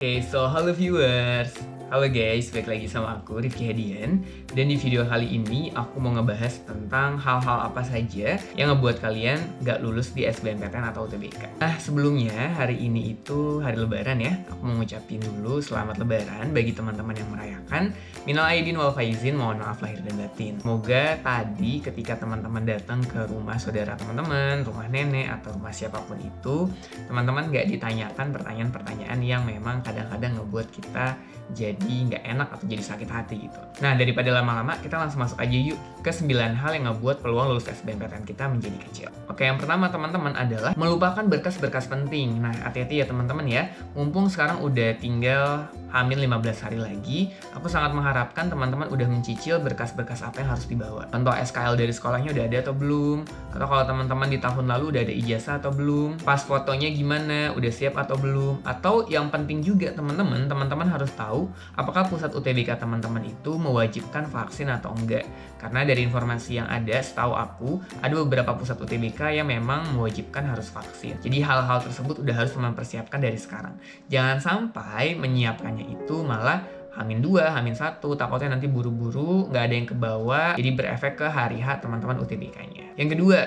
Halo viewers. Halo guys, balik lagi sama aku Rifki Hadian. Dan di video kali ini aku mau ngebahas tentang hal-hal apa saja yang ngebuat kalian gak lulus di SBMPTN atau UTBK. Nah sebelumnya, hari ini itu hari lebaran ya. Aku mau ngucapin dulu selamat lebaran bagi teman-teman yang merayakan. Minal aidin wal faizin, mohon maaf lahir dan batin. Semoga tadi ketika teman-teman datang ke rumah saudara teman-teman, rumah nenek, atau rumah siapapun itu, teman-teman gak ditanyakan pertanyaan-pertanyaan yang memang kadang-kadang ngebuat kita jadi nggak enak atau jadi sakit hati gitu. Nah, daripada lama-lama, kita langsung masuk aja yuk ke 9 hal yang ngebuat peluang lulus SBMPTN kita menjadi kecil. Oke, yang pertama teman-teman adalah melupakan berkas-berkas penting. Nah, hati-hati ya teman-teman ya. Mumpung sekarang udah tinggal hamil 15 hari lagi, aku sangat mengharapkan teman-teman udah mencicil berkas-berkas apa yang harus dibawa. Contoh SKL dari sekolahnya udah ada atau belum? Atau kalau teman-teman di tahun lalu udah ada ijazah atau belum? Pas fotonya gimana? Udah siap atau belum? Atau yang penting juga teman-teman harus tahu apakah pusat UTBK teman-teman itu mewajibkan vaksin atau enggak. Karena dari informasi yang ada, setahu aku, ada beberapa pusat UTBK yang memang mewajibkan harus vaksin. Jadi hal-hal tersebut udah harus mempersiapkan dari sekarang. Jangan sampai menyiapkannya itu malah H-2, H-1, takutnya nanti buru-buru, nggak ada yang kebawa, jadi berefek ke hari H teman-teman UTBK-nya. Yang kedua,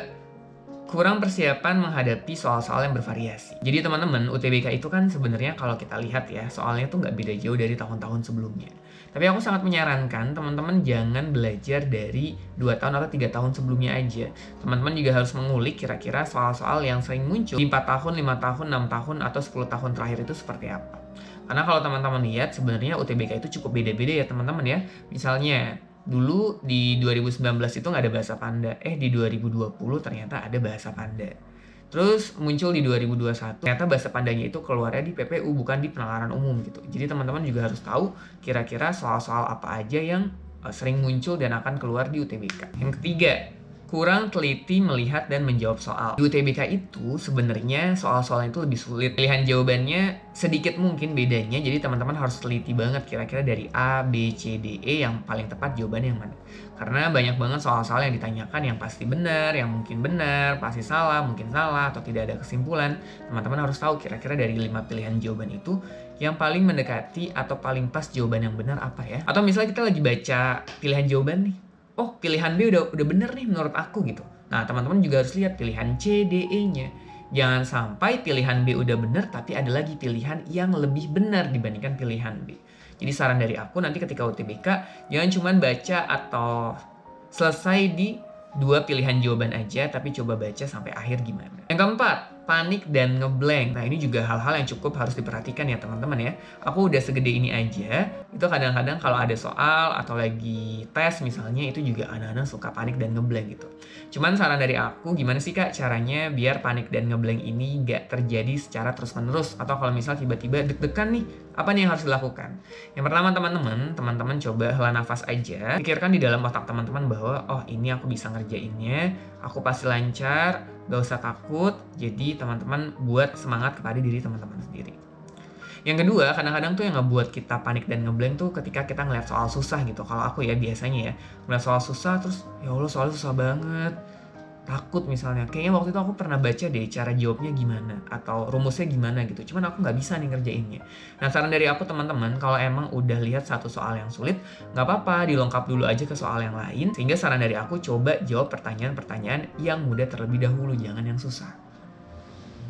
kurang persiapan menghadapi soal-soal yang bervariasi. Jadi teman-teman, UTBK itu kan sebenarnya kalau kita lihat ya, soalnya tuh nggak beda jauh dari tahun-tahun sebelumnya. Tapi aku sangat menyarankan teman-teman jangan belajar dari 2 tahun atau 3 tahun sebelumnya aja. Teman-teman juga harus mengulik kira-kira soal-soal yang sering muncul di 4 tahun, 5 tahun, 6 tahun, atau 10 tahun terakhir itu seperti apa. Karena kalau teman-teman lihat, sebenarnya UTBK itu cukup beda-beda ya teman-teman ya. Misalnya, dulu di 2019 itu nggak ada bahasa Panda. Di 2020 ternyata ada bahasa Panda. Terus muncul di 2021, ternyata bahasa Pandanya itu keluarnya di PPU, bukan di penalaran umum gitu. Jadi teman-teman juga harus tahu kira-kira soal-soal apa aja yang sering muncul dan akan keluar di UTBK. Yang ketiga, kurang teliti melihat dan menjawab soal. Di UTBK itu sebenarnya soal-soal itu lebih sulit. Pilihan jawabannya sedikit mungkin bedanya, jadi teman-teman harus teliti banget kira-kira dari A, B, C, D, E yang paling tepat jawabannya yang mana. Karena banyak banget soal-soal yang ditanyakan yang pasti benar, yang mungkin benar, pasti salah, mungkin salah, atau tidak ada kesimpulan. Teman-teman harus tahu kira-kira dari 5 pilihan jawaban itu yang paling mendekati atau paling pas jawaban yang benar apa ya. Atau misalnya kita lagi baca pilihan jawaban nih, oh pilihan B udah bener nih menurut aku gitu. Nah teman-teman juga harus lihat pilihan C, D, E-nya. Jangan sampai pilihan B udah bener tapi ada lagi pilihan yang lebih benar dibandingkan pilihan B. Jadi saran dari aku nanti ketika UTBK jangan cuma baca atau selesai di 2 pilihan jawaban aja, tapi coba baca sampai akhir gimana. Yang keempat, panik dan ngeblank. Nah ini juga hal-hal yang cukup harus diperhatikan ya teman-teman ya. Aku udah segede ini aja, itu kadang-kadang kalau ada soal atau lagi tes misalnya, itu juga anak-anak suka panik dan ngeblank gitu. Cuman saran dari aku, gimana sih kak caranya biar panik dan ngeblank ini nggak terjadi secara terus-menerus? Atau kalau misal tiba-tiba deg-degan nih, apa nih yang harus dilakukan? Yang pertama teman-teman coba hela nafas aja. Pikirkan di dalam otak teman-teman bahwa, oh ini aku bisa ngerjainnya, aku pasti lancar, gak usah takut. Jadi teman-teman buat semangat kepada diri teman-teman sendiri. Yang kedua, kadang-kadang tuh yang ngebuat kita panik dan ngeblank tuh ketika kita ngeliat soal susah gitu. Kalau aku ya biasanya ya, ngeliat soal susah terus ya Allah soalnya susah banget. Takut misalnya, kayaknya waktu itu aku pernah baca deh cara jawabnya gimana atau rumusnya gimana gitu, cuman aku nggak bisa nih ngerjainnya. Nah saran dari aku teman-teman, kalau emang udah lihat satu soal yang sulit, nggak apa-apa dilengkap dulu aja ke soal yang lain, sehingga saran dari aku coba jawab pertanyaan-pertanyaan yang mudah terlebih dahulu, jangan yang susah.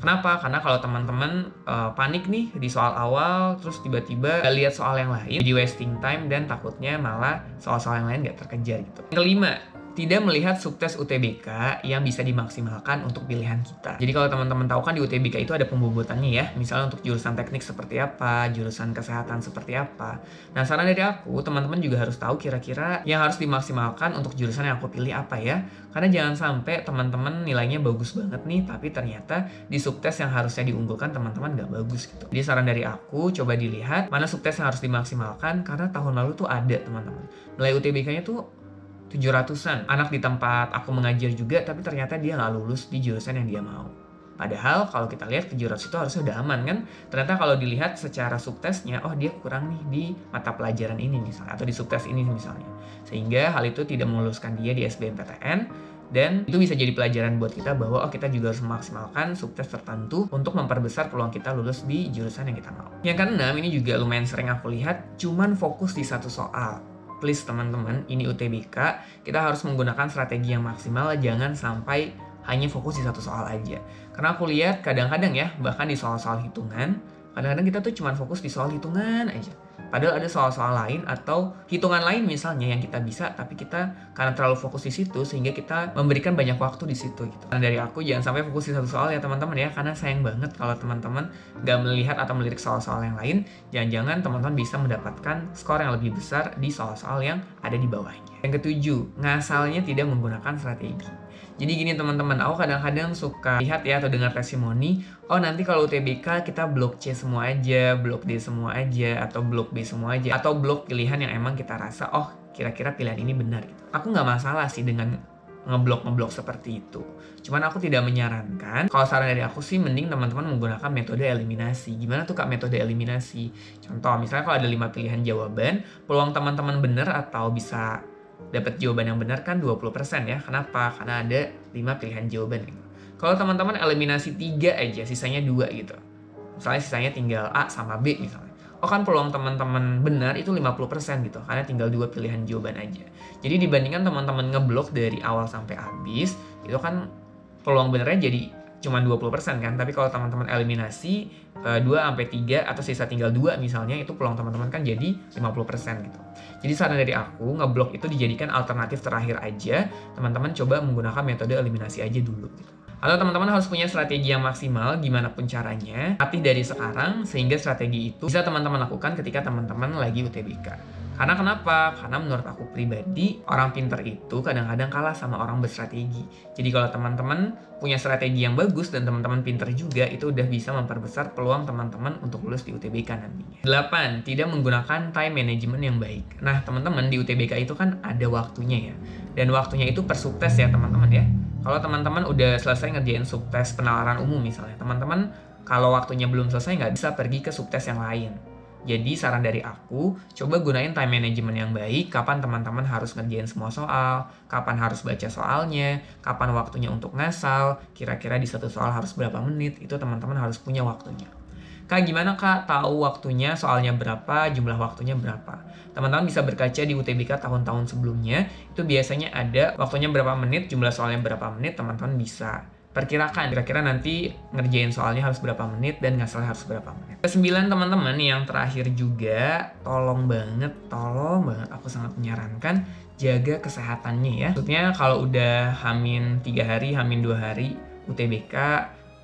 Kenapa? Karena kalau teman-teman panik nih di soal awal, terus tiba-tiba lihat soal yang lain, jadi wasting time dan takutnya malah soal-soal yang lain nggak terkejar gitu. Yang kelima, tidak melihat subtes UTBK yang bisa dimaksimalkan untuk pilihan kita. Jadi kalau teman-teman tahu kan di UTBK itu ada pembobotannya ya. Misalnya untuk jurusan teknik seperti apa, jurusan kesehatan seperti apa. Nah saran dari aku, teman-teman juga harus tahu kira-kira yang harus dimaksimalkan untuk jurusan yang aku pilih apa ya. Karena jangan sampai teman-teman nilainya bagus banget nih, tapi ternyata di subtes yang harusnya diunggulkan teman-teman nggak bagus gitu. Jadi saran dari aku, coba dilihat mana subtes yang harus dimaksimalkan, karena tahun lalu tuh ada teman-teman. Nilai UTBK-nya tuh 700-an. Anak di tempat aku mengajar juga, tapi ternyata dia nggak lulus di jurusan yang dia mau. Padahal kalau kita lihat 700 itu harusnya udah aman kan. Ternyata kalau dilihat secara subtesnya, oh dia kurang nih di mata pelajaran ini misalnya, atau di subtes ini misalnya. Sehingga hal itu tidak meluluskan dia di SBMPTN. Dan itu bisa jadi pelajaran buat kita bahwa kita juga harus memaksimalkan subtes tertentu untuk memperbesar peluang kita lulus di jurusan yang kita mau. Yang keenam, ini juga lumayan sering aku lihat, cuman fokus di satu soal. Please teman-teman, ini UTBK, kita harus menggunakan strategi yang maksimal, jangan sampai hanya fokus di satu soal aja. Karena aku lihat kadang-kadang ya, bahkan di soal-soal hitungan, kadang-kadang kita tuh cuma fokus di soal hitungan aja. Padahal ada soal-soal lain atau hitungan lain misalnya yang kita bisa, tapi kita karena terlalu fokus di situ sehingga kita memberikan banyak waktu di situ gitu. Dan dari aku jangan sampai fokus di satu soal ya teman-teman ya, karena sayang banget kalau teman-teman nggak melihat atau melirik soal-soal yang lain, jangan-jangan teman-teman bisa mendapatkan skor yang lebih besar di soal-soal yang ada di bawahnya. Yang ketujuh, ngasalnya tidak menggunakan strategi. Jadi gini teman-teman, aku kadang-kadang suka lihat ya atau dengar testimoni, nanti kalau UTBK kita blok C semua aja, blok D semua aja, atau blok B semua aja, atau blok pilihan yang emang kita rasa, kira-kira pilihan ini benar gitu. Aku nggak masalah sih dengan ngeblok seperti itu. Cuman aku tidak menyarankan, kalau saran dari aku sih mending teman-teman menggunakan metode eliminasi. Gimana tuh Kak metode eliminasi? Contoh, misalnya kalau ada 5 pilihan jawaban, peluang teman-teman benar atau bisa dapat jawaban yang benar kan 20% ya. Kenapa? Karena ada 5 pilihan jawaban gitu. Kalau teman-teman eliminasi 3 aja, sisanya 2 gitu. Misalnya sisanya tinggal A sama B misalnya. Kan peluang teman-teman benar itu 50% gitu. Karena tinggal 2 pilihan jawaban aja. Jadi dibandingkan teman-teman ngeblok dari awal sampai habis, itu kan peluang benernya jadi cuma 20% kan. Tapi kalau teman-teman eliminasi 2-3 atau sisa tinggal 2 misalnya, itu peluang teman-teman kan jadi 50% gitu. Jadi saran dari aku, ngeblok itu dijadikan alternatif terakhir aja. Teman-teman coba menggunakan metode eliminasi aja dulu gitu. Atau teman-teman harus punya strategi yang maksimal gimana pun caranya. Latih dari sekarang sehingga strategi itu bisa teman-teman lakukan ketika teman-teman lagi UTBK. Karena kenapa? Karena menurut aku pribadi, orang pinter itu kadang-kadang kalah sama orang berstrategi. Jadi kalau teman-teman punya strategi yang bagus dan teman-teman pinter juga, itu udah bisa memperbesar peluang teman-teman untuk lulus di UTBK nantinya. 8. Tidak menggunakan time management yang baik. Nah, teman-teman di UTBK itu kan ada waktunya ya. Dan waktunya itu per subtes ya teman-teman ya. Kalau teman-teman udah selesai ngerjain subtes penalaran umum misalnya, teman-teman kalau waktunya belum selesai nggak bisa pergi ke subtes yang lain. Jadi saran dari aku, coba gunain time management yang baik, kapan teman-teman harus ngerjain semua soal, kapan harus baca soalnya, kapan waktunya untuk ngasal, kira-kira di satu soal harus berapa menit, itu teman-teman harus punya waktunya. Kak, gimana Kak tahu waktunya, soalnya berapa, jumlah waktunya berapa? Teman-teman bisa berkaca di UTBK tahun-tahun sebelumnya, itu biasanya ada waktunya berapa menit, jumlah soalnya berapa menit, teman-teman bisa perkirakan kira-kira nanti ngerjain soalnya harus berapa menit dan ngasalnya harus berapa menit. Ke-9 teman-teman, yang terakhir juga, tolong banget aku sangat menyarankan jaga kesehatannya ya. Maksudnya kalau udah hamin 3 hari, hamin 2 hari UTBK,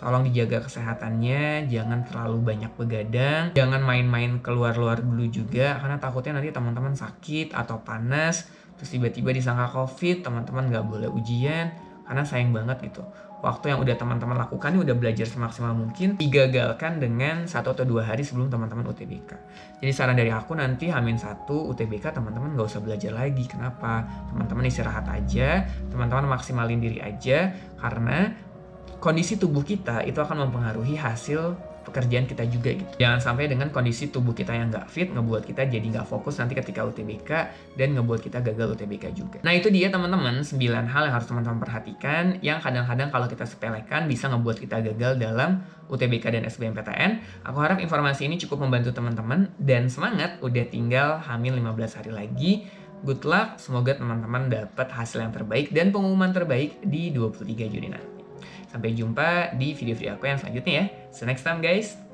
tolong dijaga kesehatannya, jangan terlalu banyak begadang, jangan main-main keluar-luar dulu juga, karena takutnya nanti teman-teman sakit atau panas, terus tiba-tiba disangka COVID, teman-teman nggak boleh ujian, karena sayang banget gitu. Waktu yang udah teman-teman lakukan, udah belajar semaksimal mungkin, digagalkan dengan 1 atau 2 hari sebelum teman-teman UTBK. Jadi saran dari aku, nanti H-1 UTBK teman-teman gak usah belajar lagi. Kenapa? Teman-teman istirahat aja, teman-teman maksimalin diri aja, karena kondisi tubuh kita itu akan mempengaruhi hasil pekerjaan kita juga gitu. Jangan sampai dengan kondisi tubuh kita yang nggak fit ngebuat kita jadi nggak fokus nanti ketika UTBK dan ngebuat kita gagal UTBK juga. Nah itu dia teman-teman 9 hal yang harus teman-teman perhatikan yang kadang-kadang kalau kita sepelekan bisa ngebuat kita gagal dalam UTBK dan SBMPTN. Aku harap informasi ini cukup membantu teman-teman dan semangat, udah tinggal hamil 15 hari lagi. Good luck, semoga teman-teman dapat hasil yang terbaik dan pengumuman terbaik di 23 Juni nanti. Sampai jumpa di video-video aku yang selanjutnya ya. See you next time guys.